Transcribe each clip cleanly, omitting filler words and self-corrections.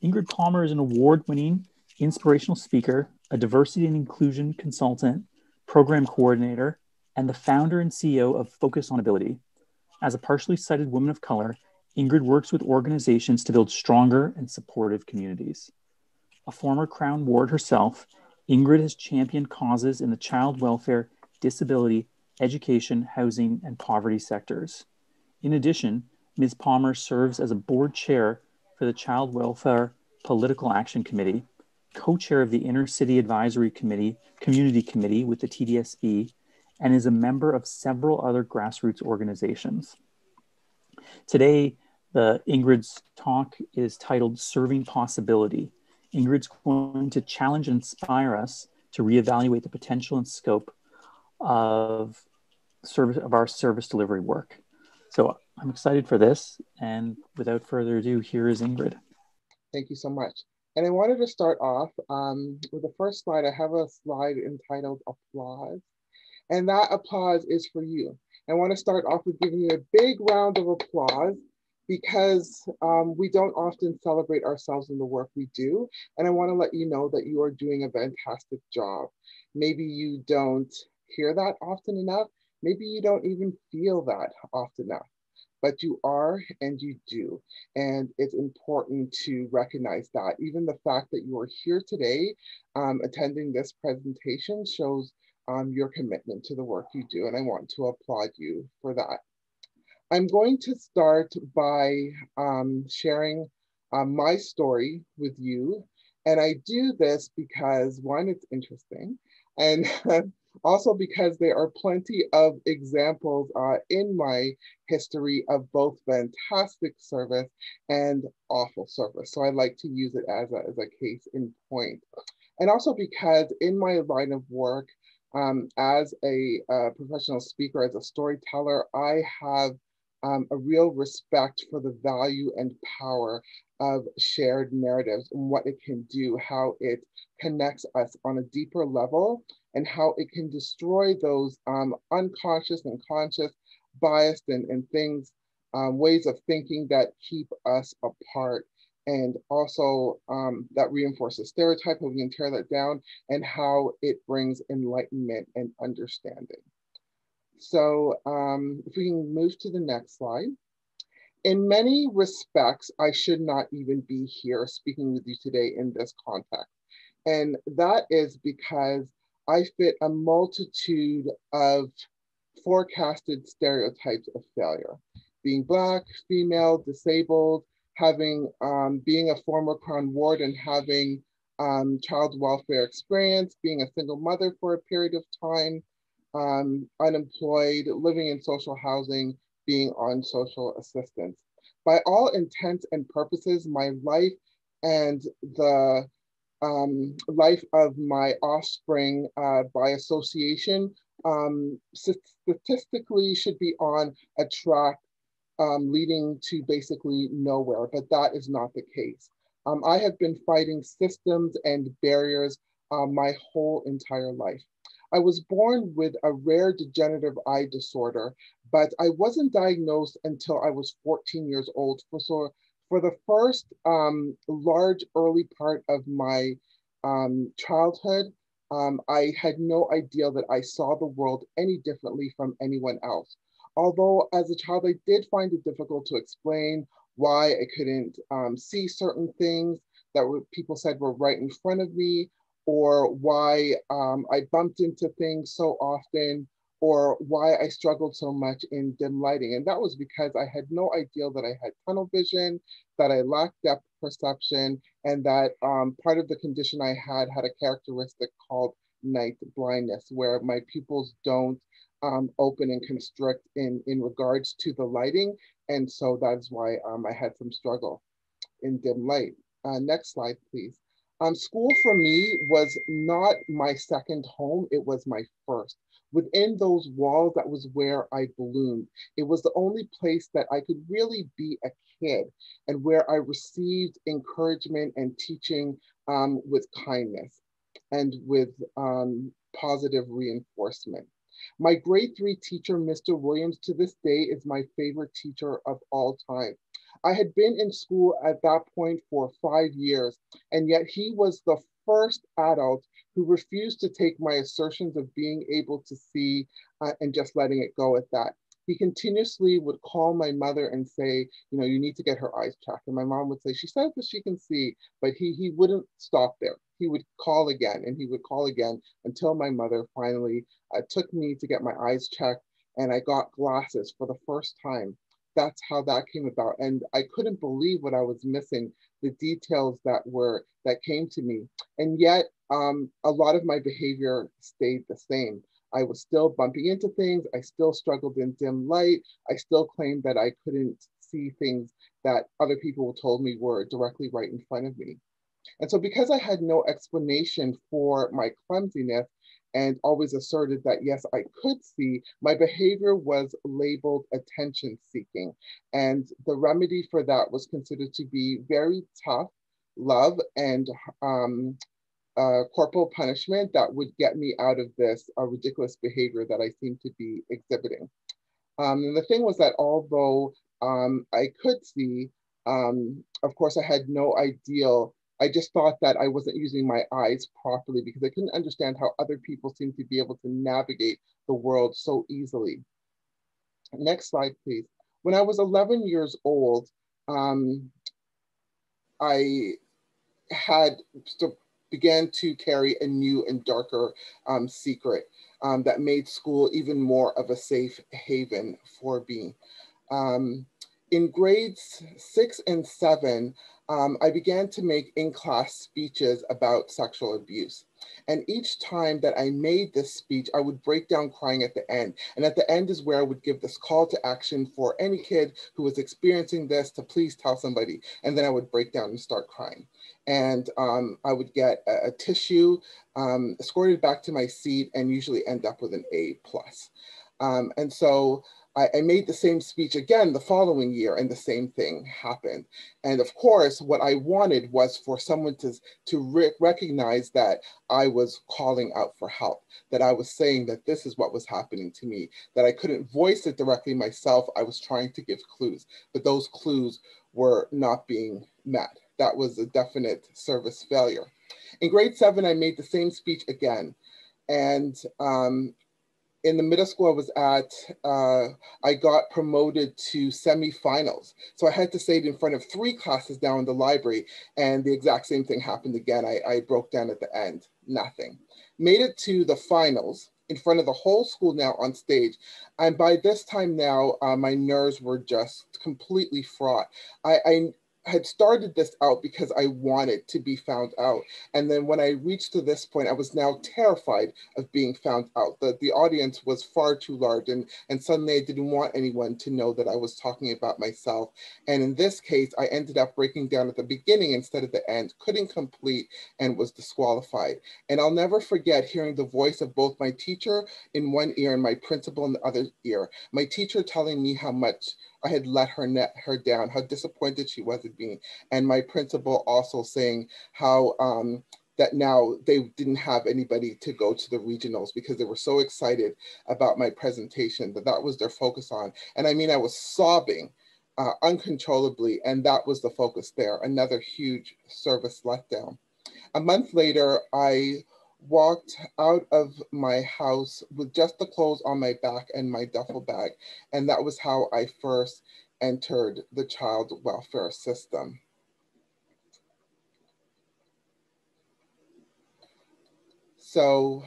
Ingrid Palmer is an award-winning inspirational speaker, a diversity and inclusion consultant, program coordinator, and the founder and CEO of Focus on Ability. As a partially sighted woman of color, Ingrid works with organizations to build stronger and supportive communities. A former Crown Ward herself, Ingrid has championed causes in the child welfare, disability, education, housing, and poverty sectors. In addition, Ms. Palmer serves as a board chair for the Child Welfare Political Action Committee, co-chair of the Inner City Advisory Community Committee with the TDSB, and is a member of several other grassroots organizations. Today, Ingrid's talk is titled Serving Possibility. Ingrid's going to challenge and inspire us to reevaluate the potential and scope of our service delivery work. So I'm excited for this. And without further ado, here is Ingrid. Thank you so much. And I wanted to start off with the first slide. I have a slide entitled Applause. And that applause is for you. I want to start off with giving you a big round of applause because we don't often celebrate ourselves in the work we do. And I want to let you know that you are doing a fantastic job. Maybe you don't hear that often enough. Maybe you don't even feel that often enough, but you are and you do. And it's important to recognize that. Even the fact that you are here today attending this presentation shows your commitment to the work you do. And I want to applaud you for that. I'm going to start by sharing my story with you. And I do this because one, it's interesting. And also because there are plenty of examples in my history of both fantastic service and awful service. So I like to use it as a case in point. And also because in my line of work, as a professional speaker, as a storyteller, I have a real respect for the value and power of shared narratives and what it can do, how it connects us on a deeper level, and how it can destroy those unconscious and conscious biased and things, ways of thinking that keep us apart. And also that reinforces stereotype, how we can tear that down, and how it brings enlightenment and understanding. So if we can move to the next slide. In many respects, I should not even be here speaking with you today in this context. And that is because I fit a multitude of forecasted stereotypes of failure. Being Black, female, disabled, having being a former Crown Ward and having child welfare experience, being a single mother for a period of time, unemployed, living in social housing, being on social assistance. By all intents and purposes, my life and the life of my offspring by association statistically should be on a track leading to basically nowhere, but that is not the case. I have been fighting systems and barriers my whole entire life. I was born with a rare degenerative eye disorder, but I wasn't diagnosed until I was 14 years old. So for the first large early part of my childhood, I had no idea that I saw the world any differently from anyone else. Although as a child, I did find it difficult to explain why I couldn't see certain things that people said were right in front of me, or why I bumped into things so often, or why I struggled so much in dim lighting. And that was because I had no idea that I had tunnel vision, that I lacked depth perception, and that part of the condition I had a characteristic called night blindness, where my pupils don't open and constrict in regards to the lighting. And so that's why I had some struggle in dim light. Next slide, please. School for me was not my second home, it was my first. Within those walls, that was where I bloomed. It was the only place that I could really be a kid and where I received encouragement and teaching with kindness and with positive reinforcement. My grade 3 teacher, Mr. Williams, to this day is my favorite teacher of all time. I had been in school at that point for 5 years, and yet he was the first adult who refused to take my assertions of being able to see and just letting it go at that. He continuously would call my mother and say, you know, you need to get her eyes checked. And my mom would say, she says that she can see, but he wouldn't stop there. He would call again and he would call again until my mother finally took me to get my eyes checked, and I got glasses for the first time. That's how that came about. And I couldn't believe what I was missing, the details that came to me. And yet a lot of my behavior stayed the same. I was still bumping into things. I still struggled in dim light. I still claimed that I couldn't see things that other people told me were directly right in front of me. And so because I had no explanation for my clumsiness and always asserted that, yes, I could see, my behavior was labeled attention seeking. And the remedy for that was considered to be very tough love and corporal punishment that would get me out of this ridiculous behavior that I seemed to be exhibiting. And the thing was that although I could see, of course, I had no ideal. I just thought that I wasn't using my eyes properly because I couldn't understand how other people seem to be able to navigate the world so easily. Next slide, please. When I was 11 years old, I had began to carry a new and darker secret that made school even more of a safe haven for me. In grades 6 and 7, I began to make in-class speeches about sexual abuse. And each time that I made this speech, I would break down crying at the end. And at the end is where I would give this call to action for any kid who was experiencing this to please tell somebody. And then I would break down and start crying. And I would get a tissue escorted back to my seat and usually end up with an A+. And so I made the same speech again the following year, and the same thing happened. And of course, what I wanted was for someone to recognize that I was calling out for help, that I was saying that this is what was happening to me, that I couldn't voice it directly myself. I was trying to give clues, but those clues were not being met. That was a definite service failure. In grade 7, I made the same speech again. And in the middle school I was at, I got promoted to semifinals. So I had to say it in front of 3 classes down in the library, and the exact same thing happened again. I broke down at the end, nothing. Made it to the finals in front of the whole school now on stage. And by this time now, my nerves were just completely fraught. I had started this out because I wanted to be found out. And then when I reached to this point, I was now terrified of being found out. The audience was far too large, and suddenly I didn't want anyone to know that I was talking about myself. And in this case, I ended up breaking down at the beginning instead of the end, couldn't complete, and was disqualified. And I'll never forget hearing the voice of both my teacher in one ear and my principal in the other ear. My teacher telling me how much I had let her down, how disappointed she was at me. And my principal also saying how that now they didn't have anybody to go to the regionals because they were so excited about my presentation that was their focus on. And I mean, I was sobbing uncontrollably, and that was the focus there, another huge service letdown. A month later, I walked out of my house with just the clothes on my back and my duffel bag. And that was how I first entered the child welfare system. So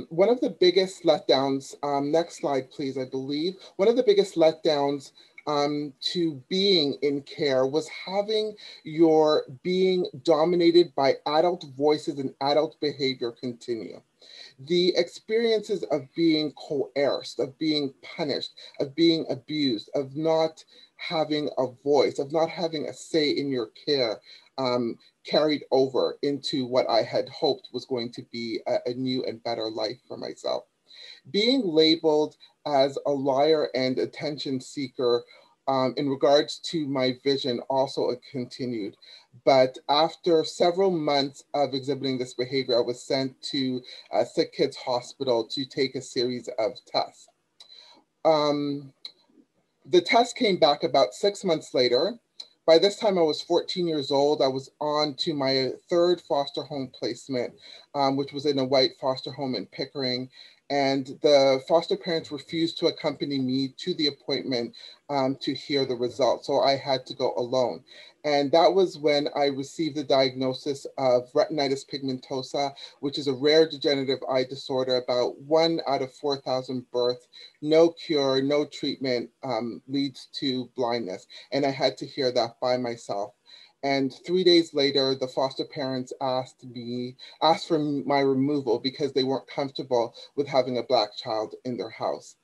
one of the biggest letdowns, next slide, please, I believe. One of the biggest letdowns to being in care was having your being dominated by adult voices and adult behavior continue. The experiences of being coerced, of being punished, of being abused, of not having a voice, of not having a say in your care, carried over into what I had hoped was going to be a new and better life for myself. Being labeled as a liar and attention seeker in regards to my vision also continued. But after several months of exhibiting this behavior, I was sent to a Sick Kids Hospital to take a series of tests. The test came back about 6 months later By this time, I was 14 years old. I was on to my third foster home placement, which was in a white foster home in Pickering. And the foster parents refused to accompany me to the appointment to hear the results. So I had to go alone. And that was when I received the diagnosis of retinitis pigmentosa, which is a rare degenerative eye disorder. About 1 out of 4,000 births, no cure, no treatment, leads to blindness. And I had to hear that by myself. And 3 days later, the foster parents asked for my removal because they weren't comfortable with having a Black child in their house.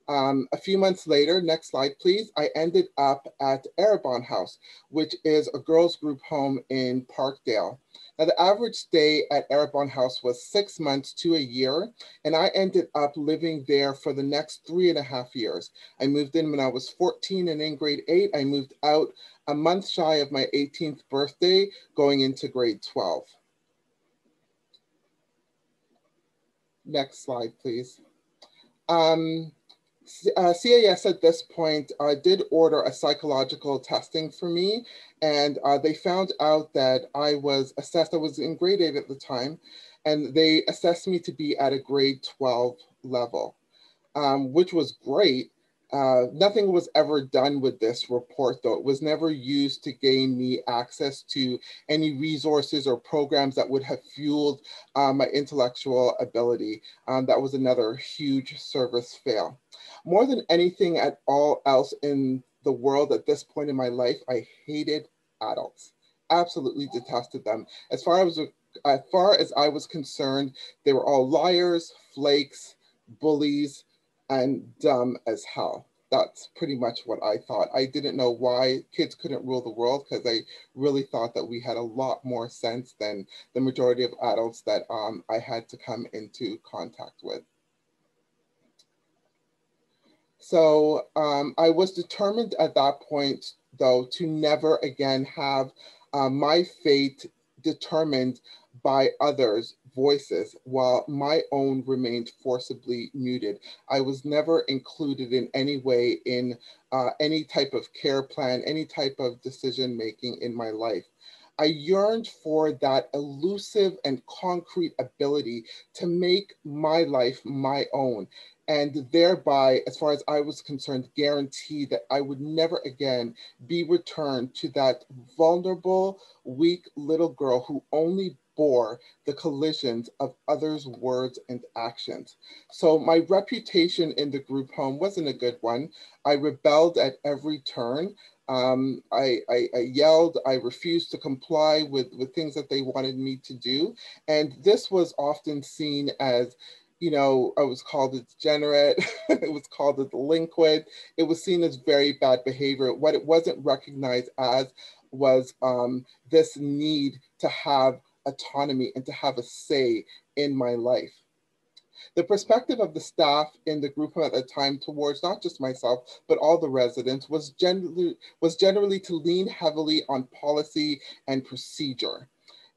A few months later, next slide, please, I ended up at Arabon House, which is a girls group home in Parkdale. Now, the average stay at Arabon House was 6 months to a year, and I ended up living there for the next 3.5 years. I moved in when I was 14 and in grade 8. I moved out a month shy of my 18th birthday, going into grade 12. Next slide, please. CAS at this point did order a psychological testing for me, and they found out that I was assessed, I was in grade 8 at the time, and they assessed me to be at a grade 12 level, which was great. Nothing was ever done with this report, though. It was never used to gain me access to any resources or programs that would have fueled my intellectual ability. That was another huge service fail. More than anything at all else in the world at this point in my life, I hated adults. Absolutely detested them. As far as I was concerned, they were all liars, flakes, bullies, and dumb as hell. That's pretty much what I thought. I didn't know why kids couldn't rule the world, because I really thought that we had a lot more sense than the majority of adults that I had to come into contact with. So I was determined at that point, though, to never again have my fate determined by others' voices while my own remained forcibly muted. I was never included in any way in any type of care plan, any type of decision making in my life. I yearned for that elusive and concrete ability to make my life my own, and thereby, as far as I was concerned, guarantee that I would never again be returned to that vulnerable, weak little girl who only bore the collisions of others' words and actions. So my reputation in the group home wasn't a good one. I rebelled at every turn. I yelled, I refused to comply with things that they wanted me to do. And this was often seen as, you know, I was called a degenerate, it was called a delinquent, it was seen as very bad behavior. What it wasn't recognized as was this need to have autonomy and to have a say in my life. The perspective of the staff in the group home at the time towards not just myself, but all the residents was generally to lean heavily on policy and procedure.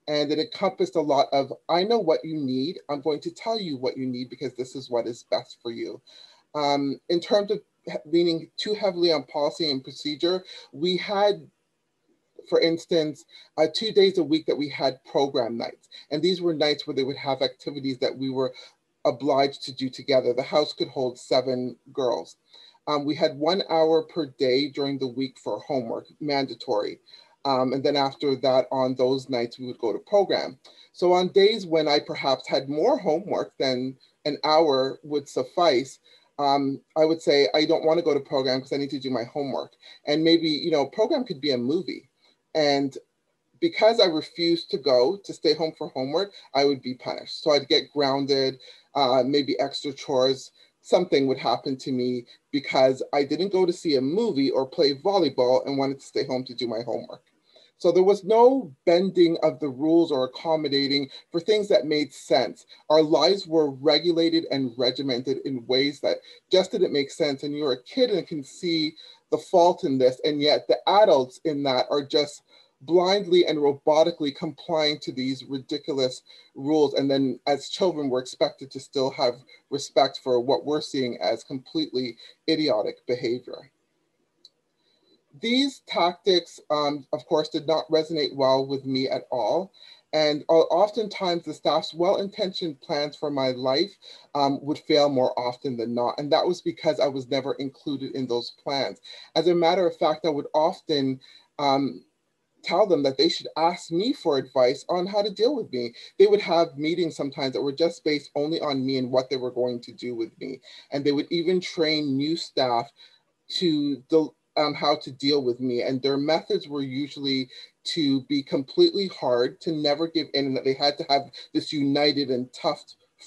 And it encompassed a lot of, I know what you need. I'm going to tell you what you need because this is what is best for you. In terms of leaning too heavily on policy and procedure, we had, for instance, 2 days a week that we had program nights. And these were nights where they would have activities that we were obliged to do together. The house could hold 7 girls. We had 1 hour per day during the week for homework, mandatory. And then after that, on those nights, we would go to program. So on days when I perhaps had more homework than an hour would suffice, I would say, I don't want to go to program because I need to do my homework. And maybe, you know, program could be a movie. And because I refused to go to stay home for homework, I would be punished. So I'd get grounded, maybe extra chores, something would happen to me because I didn't go to see a movie or play volleyball and wanted to stay home to do my homework. So there was no bending of the rules or accommodating for things that made sense. Our lives were regulated and regimented in ways that just didn't make sense. And you're a kid and can see the fault in this. And yet the adults in that are just blindly and robotically complying to these ridiculous rules. And then as children, we're expected to still have respect for what we're seeing as completely idiotic behavior. These tactics, of course, did not resonate well with me at all. And oftentimes the staff's well-intentioned plans for my life would fail more often than not. And that was because I was never included in those plans. As a matter of fact, I would often tell them that they should ask me for advice on how to deal with me. They would have meetings sometimes that were just based only on me and what they were going to do with me. And they would even train new staff to how to deal with me. And their methods were usually to be completely hard, to never give in, and that they had to have this united and tough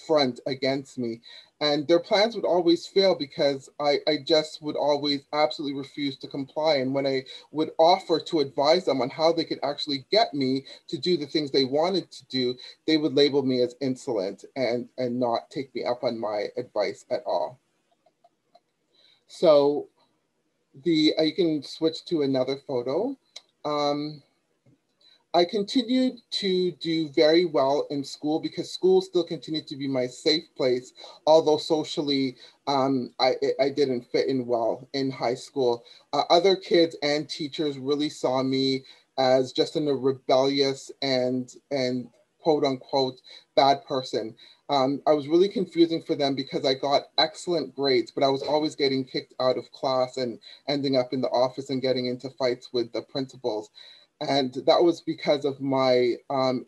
front against me. And their plans would always fail because I just would always absolutely refuse to comply. And when I would offer to advise them on how they could actually get me to do the things they wanted to do, they would label me as insolent and not take me up on my advice at all. So you can switch to another photo. I continued to do very well in school because school still continued to be my safe place, although socially I didn't fit in well in high school. Other kids and teachers really saw me as just a rebellious and quote unquote bad person. I was really confusing for them because I got excellent grades, but I was always getting kicked out of class and ending up in the office and getting into fights with the principals. And that was because of my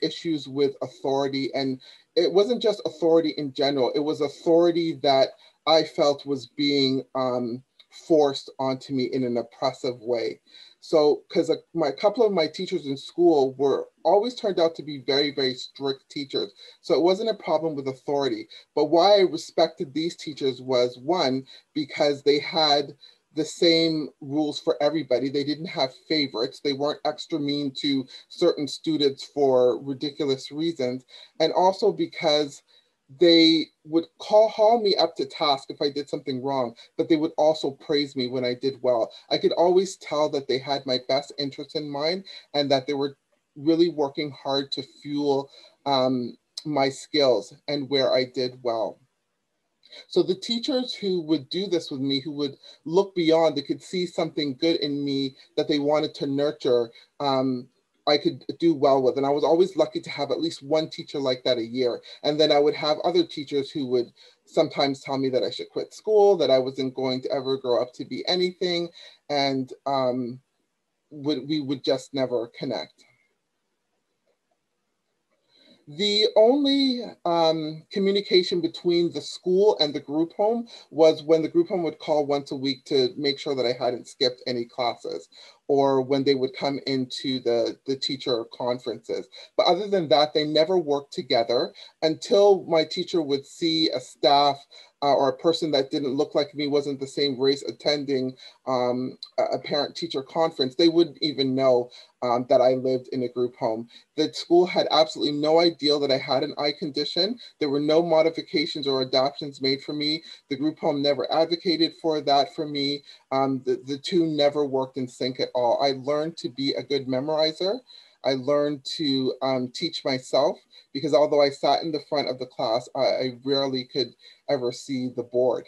issues with authority. And it wasn't just authority in general, it was authority that I felt was being forced onto me in an oppressive way. So, because a couple of my teachers in school were always turned out to be very, very strict teachers. So it wasn't a problem with authority. But why I respected these teachers was one, because they had the same rules for everybody. They didn't have favorites. They weren't extra mean to certain students for ridiculous reasons. And also because they would haul me up to task if I did something wrong, but they would also praise me when I did well. I could always tell that they had my best interest in mind and that they were really working hard to fuel my skills and where I did well. So the teachers who would do this with me, who would look beyond, they could see something good in me that they wanted to nurture, I could do well with. And I was always lucky to have at least one teacher like that a year. And then I would have other teachers who would sometimes tell me that I should quit school, that I wasn't going to ever grow up to be anything, and we would just never connect. The only communication between the school and the group home was when the group home would call once a week to make sure that I hadn't skipped any classes, or when they would come into the teacher conferences. But other than that, they never worked together until my teacher would see a staff or a person that didn't look like me, wasn't the same race, attending a parent-teacher conference. They wouldn't even know that I lived in a group home. The school had absolutely no idea that I had an eye condition. There were no modifications or adoptions made for me. The group home never advocated for that for me. The two never worked in sync at all. I learned to be a good memorizer. I learned to teach myself, because although I sat in the front of the class, I rarely could ever see the board.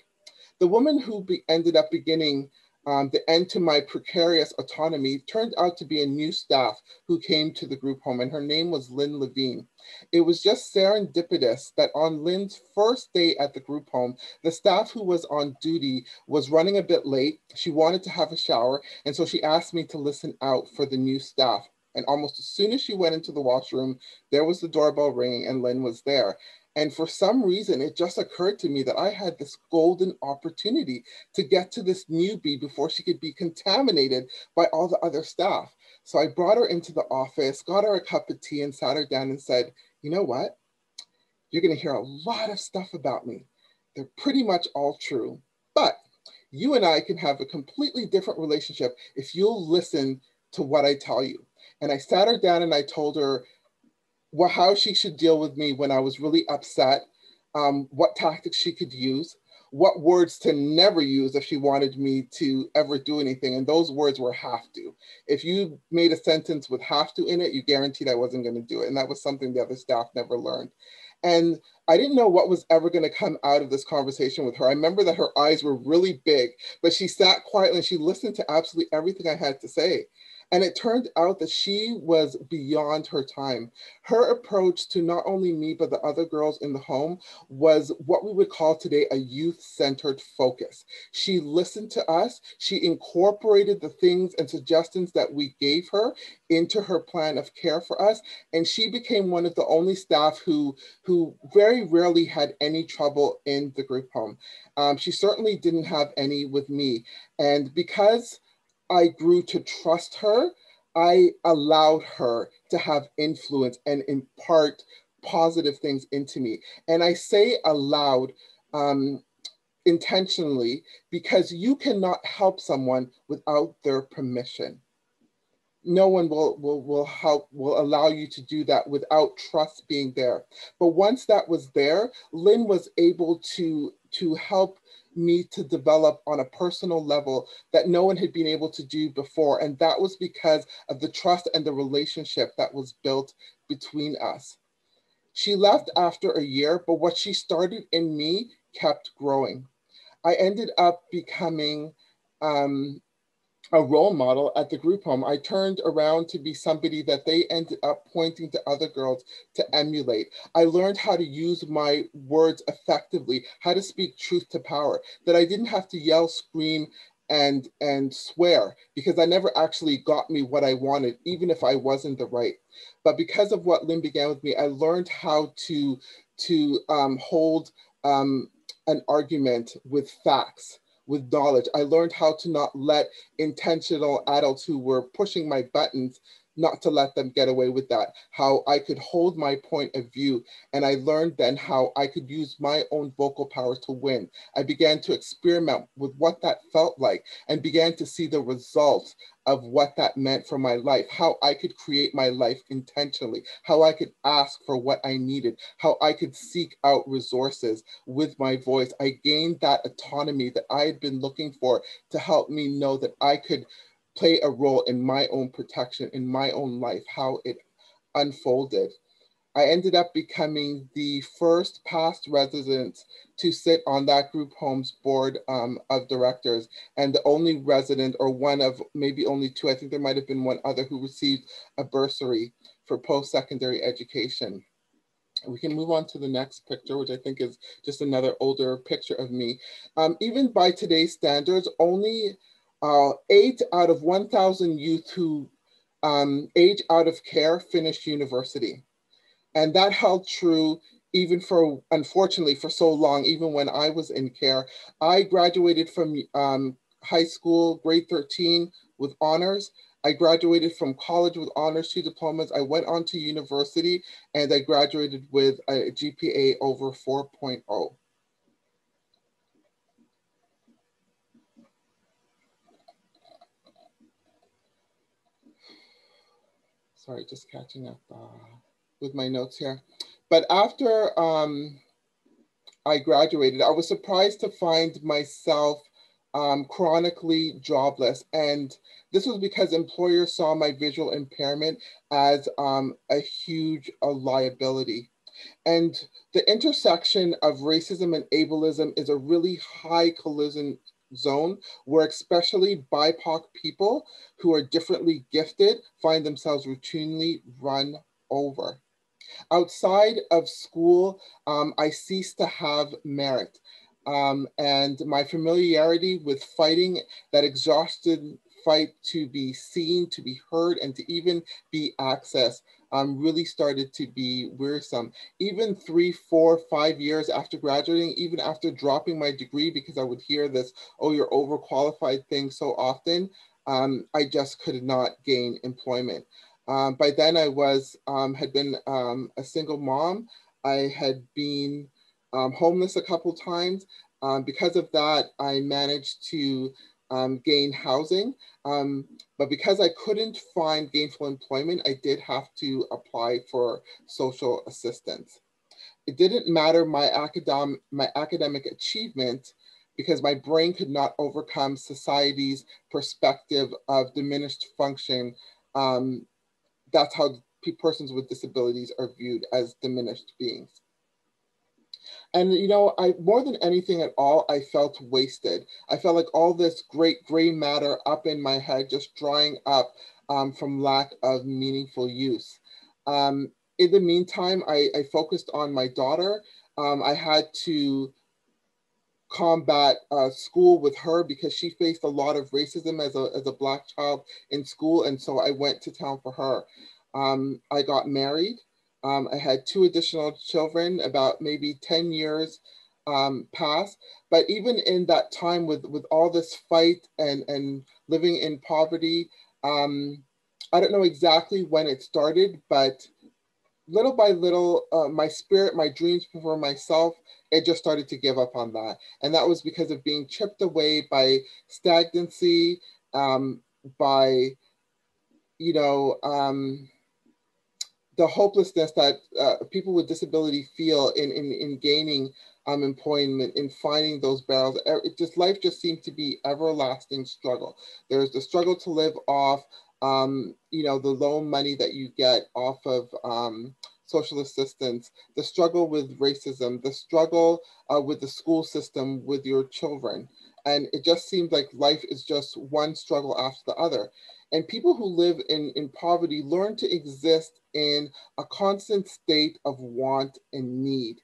The woman who ended up beginning the end to my precarious autonomy turned out to be a new staff who came to the group home, and her name was Lynn Levine. It was just serendipitous that on Lynn's first day at the group home, the staff who was on duty was running a bit late. She wanted to have a shower, and so she asked me to listen out for the new staff. And almost as soon as she went into the washroom, there was the doorbell ringing and Lynn was there. And for some reason, it just occurred to me that I had this golden opportunity to get to this newbie before she could be contaminated by all the other staff. So I brought her into the office, got her a cup of tea, and sat her down and said, you know what? You're going to hear a lot of stuff about me. They're pretty much all true. But you and I can have a completely different relationship if you'll listen to what I tell you. And I sat her down and I told her how she should deal with me when I was really upset, what tactics she could use, what words to never use if she wanted me to ever do anything. And those words were have to. If you made a sentence with have to in it, you guaranteed I wasn't going to do it. And that was something the other staff never learned. And I didn't know what was ever going to come out of this conversation with her. I remember that her eyes were really big, but she sat quietly and she listened to absolutely everything I had to say. And it turned out that she was beyond her time. Her approach to not only me, but the other girls in the home was what we would call today a youth-centered focus. She listened to us. She incorporated the things and suggestions that we gave her into her plan of care for us. And she became one of the only staff who very rarely had any trouble in the group home. She certainly didn't have any with me. And because I grew to trust her, I allowed her to have influence and impart positive things into me. And I say allowed intentionally because you cannot help someone without their permission. No one will allow you to do that without trust being there. But once that was there, Lynn was able to help me to develop on a personal level that no one had been able to do before. And that was because of the trust and the relationship that was built between us. She left after a year, but what she started in me kept growing. I ended up becoming a role model at the group home. I turned around to be somebody that they ended up pointing to other girls to emulate. I learned how to use my words effectively, how to speak truth to power, that I didn't have to yell, scream, and swear, because I never actually got me what I wanted, even if I wasn't the right. But because of what Lynn began with me, I learned how to hold an argument with facts, with knowledge. I learned how to not let intentional adults who were pushing my buttons, not to let them get away with that, how I could hold my point of view. And I learned then how I could use my own vocal power to win. I began to experiment with what that felt like and began to see the results of what that meant for my life, how I could create my life intentionally, how I could ask for what I needed, how I could seek out resources with my voice. I gained that autonomy that I had been looking for to help me know that I could play a role in my own protection, in my own life, how it unfolded. I ended up becoming the first past resident to sit on that group home's board of directors, and the only resident, or one of maybe only two, I think there might have been one other, who received a bursary for post-secondary education. We can move on to the next picture, which I think is just another older picture of me. Even by today's standards, only 8 out of 1,000 youth who age out of care finished university. And that held true even for, unfortunately, for so long, even when I was in care. I graduated from high school, grade 13, with honors. I graduated from college with honors, 2 diplomas. I went on to university and I graduated with a GPA over 4.0. Sorry, just catching up with my notes here. But after I graduated, I was surprised to find myself chronically jobless. And this was because employers saw my visual impairment as a huge liability. And the intersection of racism and ableism is a really high collision zone where especially BIPOC people who are differently gifted find themselves routinely run over. Outside of school, I ceased to have merit. And my familiarity with fighting, that exhausted fight to be seen, to be heard, and to even be accessed, really started to be wearisome. Even 3, 4, 5 years after graduating, even after dropping my degree, because I would hear this, oh, you're overqualified thing so often, I just could not gain employment. By then I had been a single mom. I had been homeless a couple times. Because of that, I managed to gain housing. But because I couldn't find gainful employment, I did have to apply for social assistance. It didn't matter my academic achievement because my brain could not overcome society's perspective of diminished function. That's how persons with disabilities are viewed, as diminished beings. And you know, I more than anything at all, I felt wasted. I felt like all this great gray matter up in my head just drying up from lack of meaningful use. Um, in the meantime, I focused on my daughter. I had to combat school with her because she faced a lot of racism as a Black child in school. And so I went to town for her. I got married. I had two additional children, about maybe 10 years passed. But even in that time with all this fight and living in poverty, I don't know exactly when it started, but little by little, my spirit, my dreams for myself, it just started to give up on that. And that was because of being chipped away by stagnancy, um, by, you know, the hopelessness that people with disability feel in gaining employment, in finding those barrels. It just, life just seemed to be everlasting struggle. There's the struggle to live off, you know, the low money that you get off of social assistance, the struggle with racism, the struggle with the school system with your children. And it just seems like life is just one struggle after the other. And people who live in poverty learn to exist in a constant state of want and need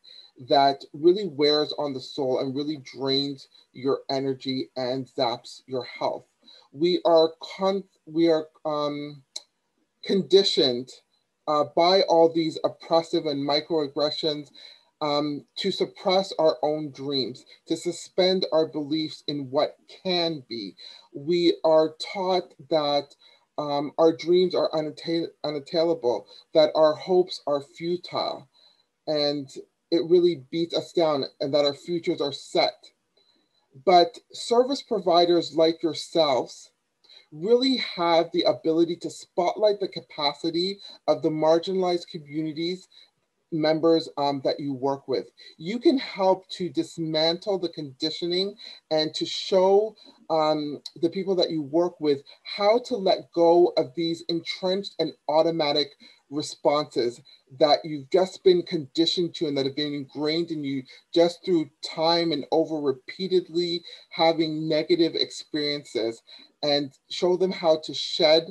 that really wears on the soul and really drains your energy and zaps your health. We are conditioned by all these oppressive and microaggressions to suppress our own dreams, to suspend our beliefs in what can be. We are taught that our dreams are unattainable, that our hopes are futile, and it really beats us down, and that our futures are set. But service providers like yourselves really have the ability to spotlight the capacity of the marginalized communities members that you work with. You can help to dismantle the conditioning and to show the people that you work with how to let go of these entrenched and automatic responses that you've just been conditioned to and that have been ingrained in you just through time and over repeatedly having negative experiences, and show them how to shed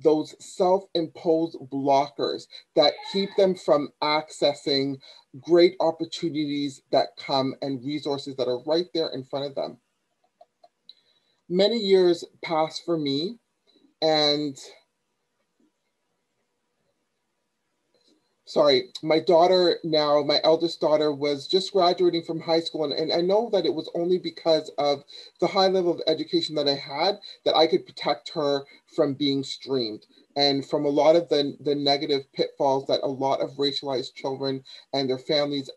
those self-imposed blockers that keep them from accessing great opportunities that come and resources that are right there in front of them. Many years passed for me, and my daughter now, my eldest daughter, was just graduating from high school. And I know that it was only because of the high level of education that I had that I could protect her from being streamed and from a lot of the negative pitfalls that a lot of racialized children and their families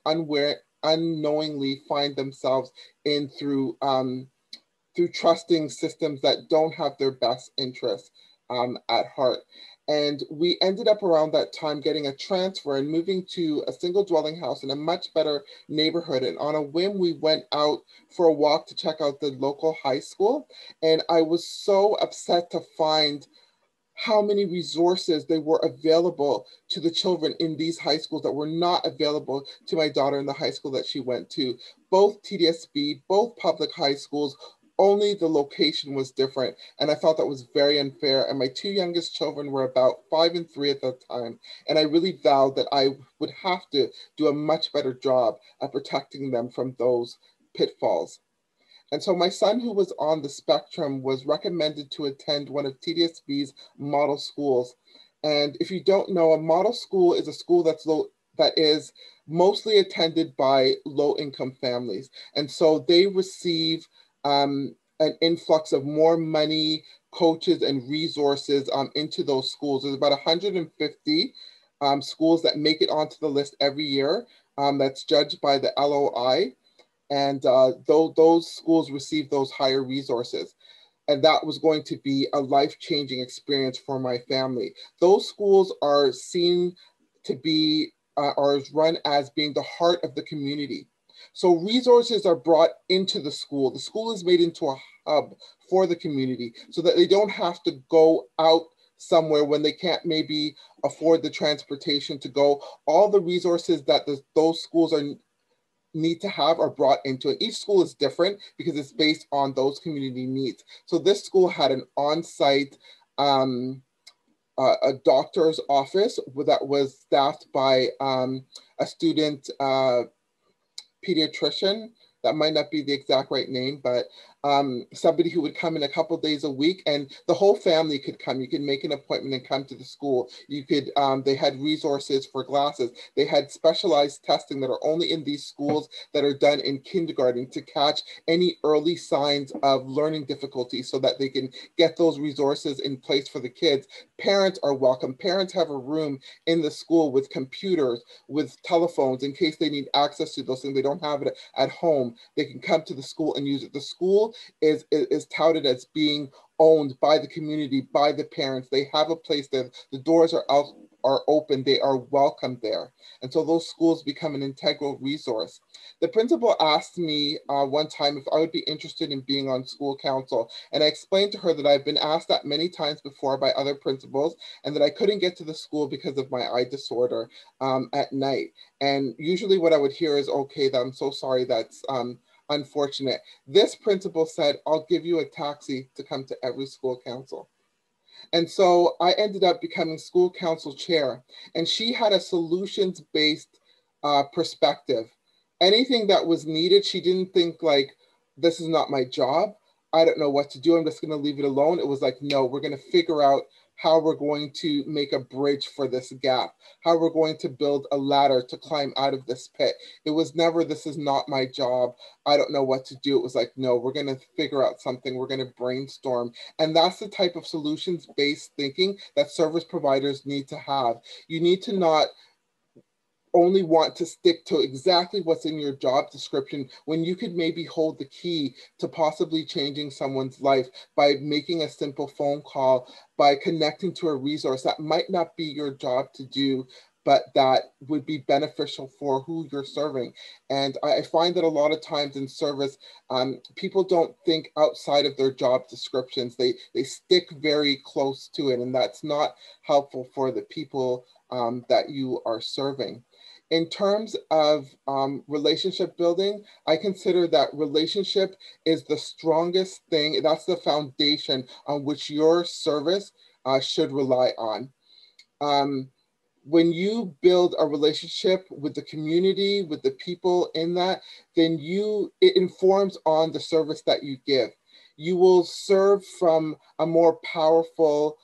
unknowingly find themselves in through trusting systems that don't have their best interests at heart. And we ended up around that time getting a transfer and moving to a single dwelling house in a much better neighborhood. And on a whim, we went out for a walk to check out the local high school. And I was so upset to find how many resources they were available to the children in these high schools that were not available to my daughter in the high school that she went to. Both TDSB, both public high schools, only the location was different. And I felt that was very unfair. And my two youngest children were about 5 and 3 at that time. And I really vowed that I would have to do a much better job at protecting them from those pitfalls. And so my son, who was on the spectrum, was recommended to attend one of TDSB's model schools. And if you don't know, a model school is a school that is mostly attended by low-income families. And so they receive an influx of more money, coaches, and resources into those schools. There's about 150 schools that make it onto the list every year. That's judged by the LOI. And those schools receive those higher resources. And that was going to be a life-changing experience for my family. Those schools are seen to be, or run as being the heart of the community. So resources are brought into the school. The school is made into a hub for the community so that they don't have to go out somewhere when they can't maybe afford the transportation to go. All the resources that those schools need to have are brought into it. Each school is different because it's based on those community needs. So this school had an on-site a doctor's office that was staffed by a student pediatrician. That might not be the exact right name, but somebody who would come in a couple days a week, and the whole family could come. You could make an appointment and come to the school. You could, they had resources for glasses. They had specialized testing that are only in these schools that are done in kindergarten to catch any early signs of learning difficulties so that they can get those resources in place for the kids. Parents are welcome. Parents have a room in the school with computers, with telephones in case they need access to those things. They don't have it at home. They can come to the school and use it. The school is touted as being owned by the community, by the parents. They have a place there. The doors are out, are open. They are welcome there. And so those schools become an integral resource. The principal asked me one time if I would be interested in being on school council. And I explained to her that I've been asked that many times before by other principals and that I couldn't get to the school because of my eye disorder at night. And usually what I would hear is, okay, I'm so sorry, that's unfortunate. This principal said, I'll give you a taxi to come to every school council. And so I ended up becoming school council chair, and she had a solutions-based perspective. Anything that was needed, she didn't think like, this is not my job. I don't know what to do. I'm just going to leave it alone. It was like, no, we're going to figure out how we're going to make a bridge for this gap, how we're going to build a ladder to climb out of this pit. It was never, this is not my job. I don't know what to do. It was like, no, we're going to figure out something. We're going to brainstorm. And that's the type of solutions-based thinking that service providers need to have. You need to not only want to stick to exactly what's in your job description when you could maybe hold the key to possibly changing someone's life by making a simple phone call, by connecting to a resource that might not be your job to do, but that would be beneficial for who you're serving. And I find that a lot of times in service, people don't think outside of their job descriptions. They stick very close to it, and that's not helpful for the people that you are serving. In terms of relationship building, I consider that relationship is the strongest thing. That's the foundation on which your service should rely on. When you build a relationship with the community, with the people in that, then it informs on the service that you give. You will serve from a more powerful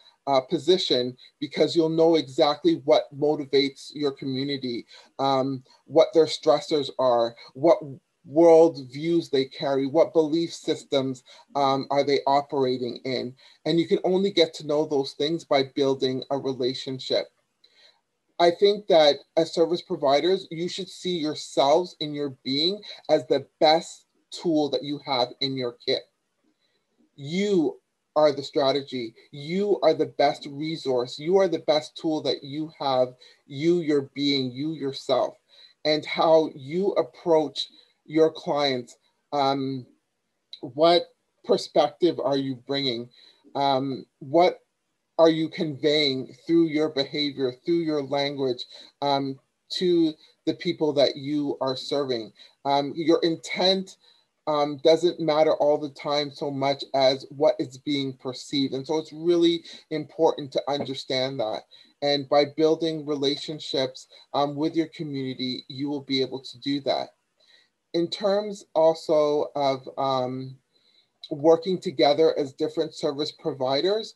position because you'll know exactly what motivates your community, what their stressors are, what world views they carry, what belief systems are they operating in. And you can only get to know those things by building a relationship. I think that as service providers, you should see yourselves in your being as the best tool that you have in your kit. You are the strategy. You are the best resource. You are the best tool that you have, you, your being, you yourself, and how you approach your clients. What perspective are you bringing? What are you conveying through your behavior, through your language, to the people that you are serving? Your intent doesn't matter all the time so much as what is being perceived. And so it's really important to understand that. And by building relationships with your community, you will be able to do that. In terms also of working together as different service providers,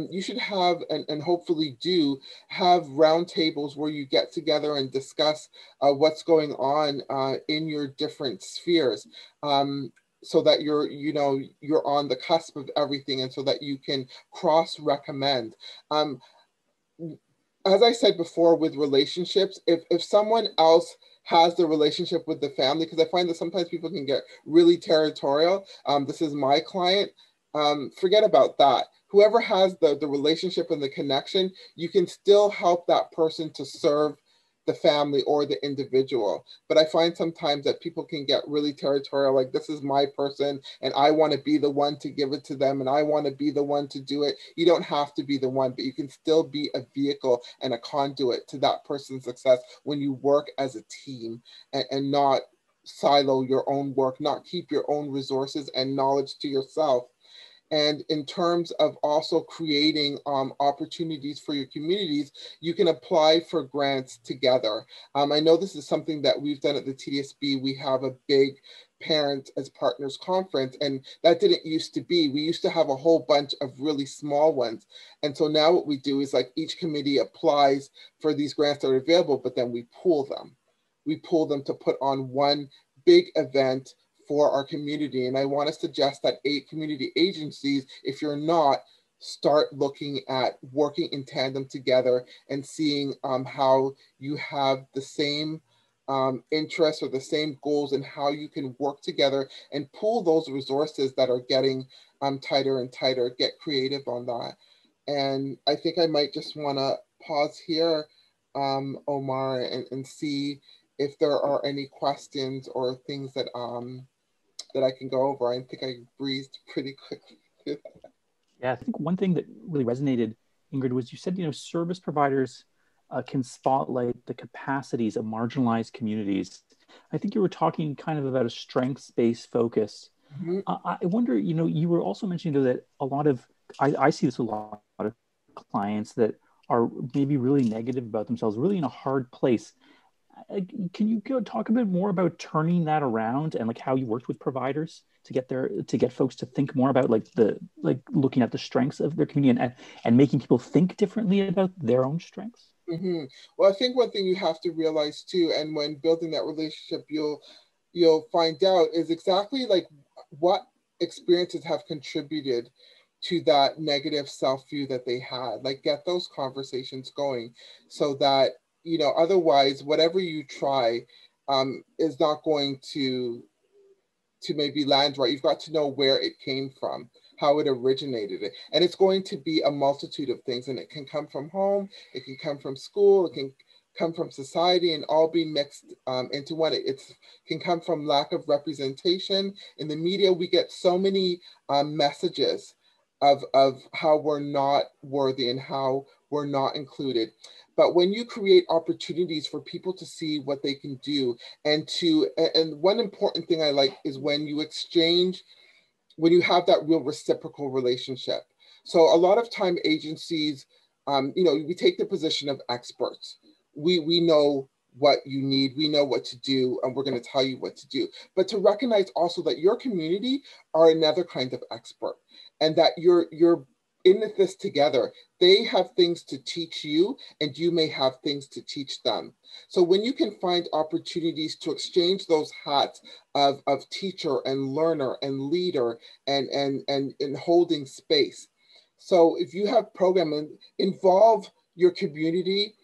you should have, and hopefully do, have roundtables where you get together and discuss what's going on in your different spheres. So that you're on the cusp of everything, and so that you can cross-recommend. As I said before, with relationships, if someone else has the relationship with the family, because I find that sometimes people can get really territorial. This is my client. Forget about that. Whoever has the relationship and the connection, you can still help that person to serve the family or the individual. But I find sometimes that people can get really territorial, like, this is my person and I want to be the one to give it to them and I want to be the one to do it. You don't have to be the one, but you can still be a vehicle and a conduit to that person's success when you work as a team and not silo your own work, not keep your own resources and knowledge to yourself. And in terms of also creating opportunities for your communities, you can apply for grants together. I know this is something that we've done at the TDSB. We have a big parent as partners conference, and that didn't used to be. We used to have a whole bunch of really small ones. And so now what we do is like each committee applies for these grants that are available, but then we pool them. We pool them to put on one big event for our community. And I want to suggest that 8 community agencies, if you're not, start looking at working in tandem together and seeing how you have the same interests or the same goals and how you can work together and pool those resources that are getting tighter and tighter. Get creative on that. And I think I might just want to pause here, Omar, and see if there are any questions or things that that I can go over. I think I breezed pretty quickly through that. Yeah, I think one thing that really resonated, Ingrid, was you said, service providers can spotlight the capacities of marginalized communities. I think you were talking kind of about a strengths-based focus. Mm-hmm. I wonder, you were also mentioning though, that a lot of, I see this a lot of clients that are maybe really negative about themselves, really in a hard place. Can you talk a bit more about turning that around and like how you worked with providers to get folks to think more about like looking at the strengths of their community and making people think differently about their own strengths? Mm-hmm. Well, I think one thing you have to realize too, and when building that relationship, you'll find out is exactly like what experiences have contributed to that negative self-view that they had. Like get those conversations going so that, otherwise whatever you try is not going to maybe land right. You've got to know where it came from, how it originated. And it's going to be a multitude of things. And it can come from home, it can come from school, it can come from society, and all be mixed into one. It can come from lack of representation. In the media, we get so many messages of how we're not worthy and how we're not included. But when you create opportunities for people to see what they can do and one important thing I like is when you exchange, when you have that real reciprocal relationship. So a lot of time agencies, we take the position of experts. We know what you need, we know what to do, and we're going to tell you what to do. But to recognize also that your community are another kind of expert, and that you're in this together. They have things to teach you, and you may have things to teach them. So when you can find opportunities to exchange those hats of teacher and learner and leader and holding space. So if you have programming, involve your community,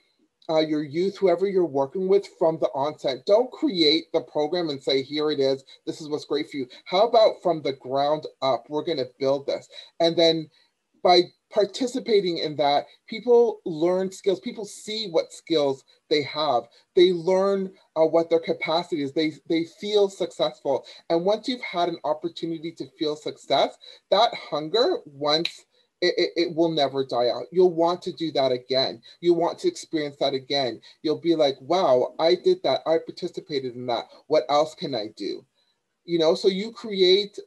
your youth, whoever you're working with from the onset. Don't create the program and say, here it is, this is what's great for you. How about from the ground up, we're going to build this. And then by participating in that, people learn skills. People see what skills they have. They learn what their capacity is. They feel successful. And once you've had an opportunity to feel success, that hunger, once it will never die out. You'll want to do that again. You want to experience that again. You'll be like, wow, I did that. I participated in that. What else can I do? So you create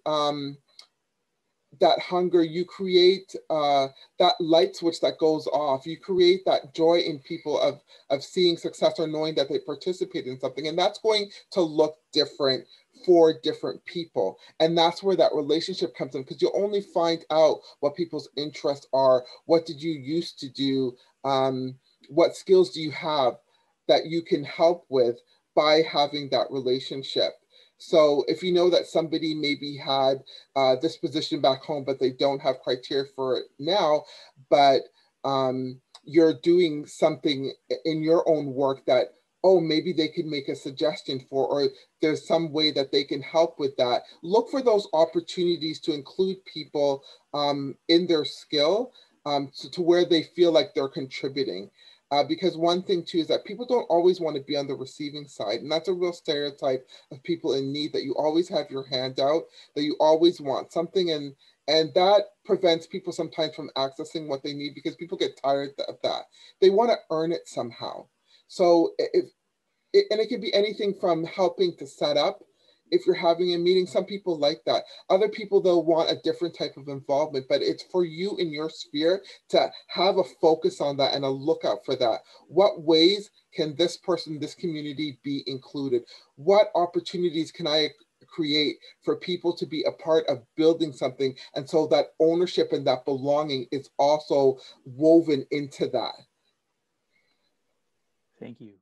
that hunger, you create that light switch that goes off, you create that joy in people of seeing success or knowing that they participate in something, and that's going to look different for different people. And that's where that relationship comes in, because you only find out what people's interests are. What did you used to do? What skills do you have that you can help with by having that relationship? So if you know that somebody maybe had this position back home, but they don't have criteria for it now, but you're doing something in your own work that, oh, maybe they could make a suggestion for, or there's some way that they can help with that. Look for those opportunities to include people in their skill to where they feel like they're contributing. Because one thing too is that people don't always want to be on the receiving side. And that's a real stereotype of people in need, that you always have your hand out, that you always want something. And that prevents people sometimes from accessing what they need, because people get tired of that. They want to earn it somehow. So and it could be anything from helping to set up. If you're having a meeting, some people like that. Other people, they'll want a different type of involvement, but it's for you in your sphere to have a focus on that and a lookout for that. What ways can this person, this community be included? What opportunities can I create for people to be a part of building something? And so that ownership and that belonging is also woven into that. Thank you.